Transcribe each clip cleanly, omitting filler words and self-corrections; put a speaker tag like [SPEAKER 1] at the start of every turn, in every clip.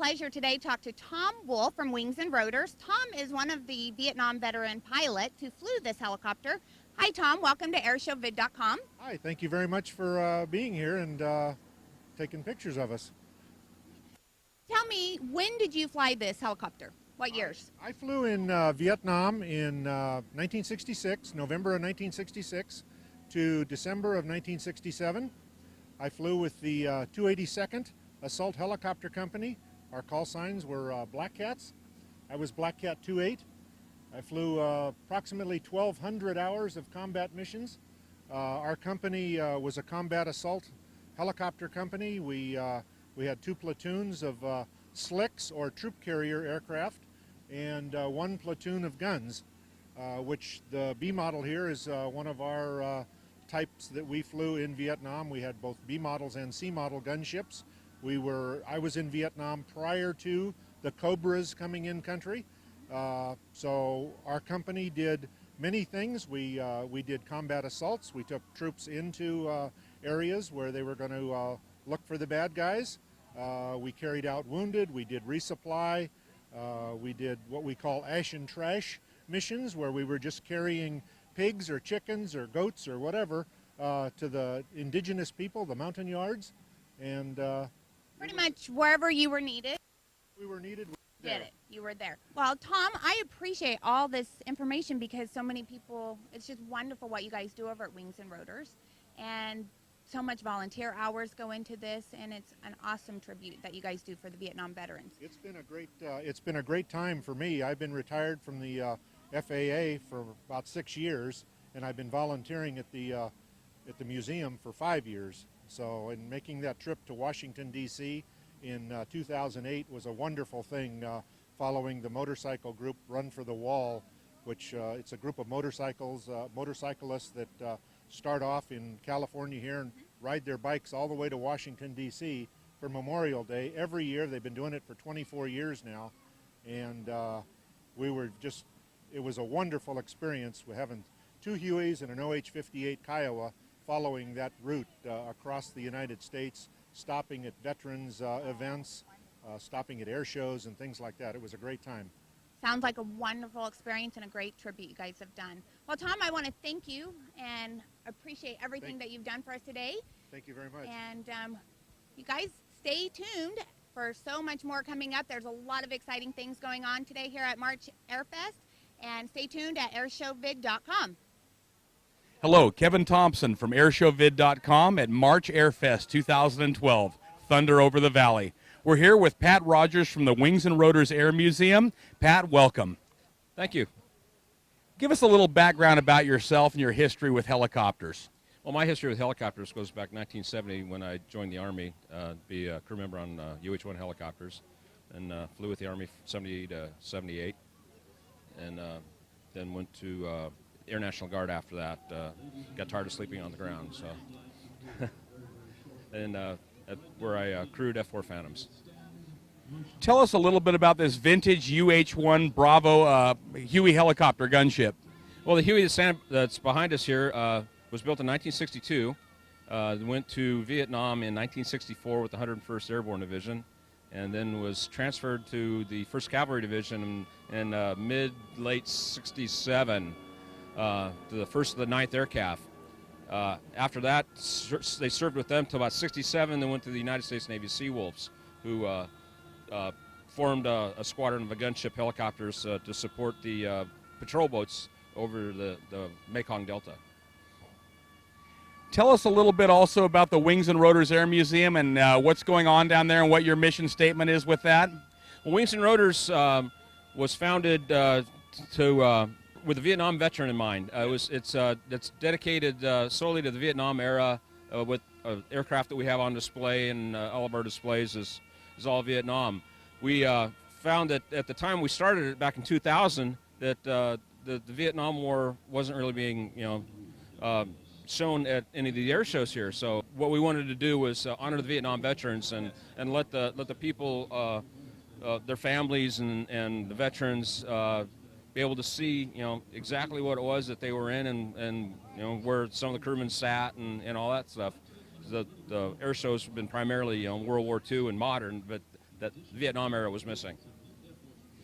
[SPEAKER 1] pleasure today to talk to Tom Wolf from Wings and Rotors. Tom is one of the Vietnam veteran pilots who flew this helicopter. Hi, Tom. Welcome to airshowvid.com.
[SPEAKER 2] Hi, thank you very much for being here and taking pictures of us.
[SPEAKER 1] Tell me, when did you fly this helicopter? What years?
[SPEAKER 2] I flew in Vietnam in 1966, November of 1966 to December of 1967. I flew with the 282nd Assault Helicopter Company. Our call signs were Black Cats. I was Black Cat 28. I flew approximately 1,200 hours of combat missions. Our company was a combat assault helicopter company. We had 2 platoons of slicks or troop carrier aircraft and 1 platoon of guns, which the B model here is one of our types that we flew in Vietnam. We had both B models and C model gunships. I was in Vietnam prior to the Cobras coming in country. So our company did many things. We did combat assaults. We took troops into areas where they were going to look for the bad guys. We carried out wounded. We did resupply. We did what we call ash and trash missions, where we were just carrying pigs or chickens or goats or whatever to the indigenous people, the mountain yards, and
[SPEAKER 1] pretty much wherever you were needed.
[SPEAKER 2] We were needed.
[SPEAKER 1] Did it. You were there. Well, Tom, I appreciate all this information because so many people, it's just wonderful what you guys do over at Wings and Rotors, and so much volunteer hours go into this, and it's an awesome tribute that you guys do for the Vietnam veterans.
[SPEAKER 2] It's been a great time for me. I've been retired from the FAA for about 6 years, and I've been volunteering at the museum for 5 years. So, and making that trip to Washington, D.C. in 2008 was a wonderful thing, following the motorcycle group Run for the Wall, which it's a group of motorcyclists that start off in California here and ride their bikes all the way to Washington, D.C. for Memorial Day. Every year. They've been doing it for 24 years now, and it was a wonderful experience. We're having 2 Hueys and an OH-58 Kiowa following that route across the United States, stopping at veterans events, stopping at air shows and things like that. It was a great time.
[SPEAKER 1] Sounds like a wonderful experience and a great tribute you guys have done. Well, Tom, I want to thank you and appreciate everything that you've done for us today.
[SPEAKER 2] Thank you very much.
[SPEAKER 1] And you guys stay tuned for so much more coming up. There's a lot of exciting things going on today here at March Airfest. And stay tuned at airshowvid.com.
[SPEAKER 3] Hello, Kevin Thompson from airshowvid.com at March Airfest 2012, Thunder Over the Valley. We're here with Pat Rogers from the Wings and Rotors Air Museum. Pat, welcome.
[SPEAKER 4] Thank you.
[SPEAKER 3] Give us a little background about yourself and your history with helicopters.
[SPEAKER 4] Well, my history with helicopters goes back 1970 when I joined the Army to be a crew member on UH-1 helicopters, and flew with the Army from 70 to 78, and then went to Air National Guard after that. Got tired of sleeping on the ground, so and where I crewed F-4 Phantoms.
[SPEAKER 3] Tell us a little bit about this vintage UH-1 Bravo Huey helicopter gunship.
[SPEAKER 4] Well, the Huey that's behind us here was built in 1962. Went to Vietnam in 1964 with the 101st Airborne Division, and then was transferred to the 1st Cavalry Division in mid-late 67 to the 1st of the 9th Air Cav. After that, they served with them till about 67, then went to the United States Navy Seawolves, who formed a squadron of gunship helicopters to support the patrol boats over the Mekong Delta.
[SPEAKER 3] Tell us a little bit also about the Wings and Rotors Air Museum and what's going on down there and what your mission statement is with that.
[SPEAKER 4] Well, Wings and Rotors was founded with a Vietnam veteran in mind. It's dedicated solely to the Vietnam era, with aircraft that we have on display, and all of our displays is all Vietnam. We found that at the time we started it back in 2000 that the Vietnam War wasn't really being shown at any of the air shows here. So what we wanted to do was honor the Vietnam veterans and let the people, their families and the veterans be able to see exactly what it was that they were in, and where some of the crewmen sat and all that stuff. The air shows have been primarily World War II and modern, but that the Vietnam era was missing.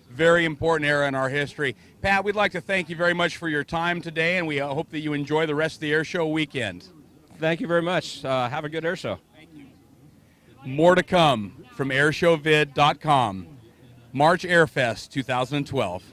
[SPEAKER 3] Very important era in our history. Pat, we'd like to thank you very much for your time today, and we hope that you enjoy the rest of the air show weekend.
[SPEAKER 4] Thank you very much. Have a good air show.
[SPEAKER 3] More to come from airshowvid.com. March Airfest 2012.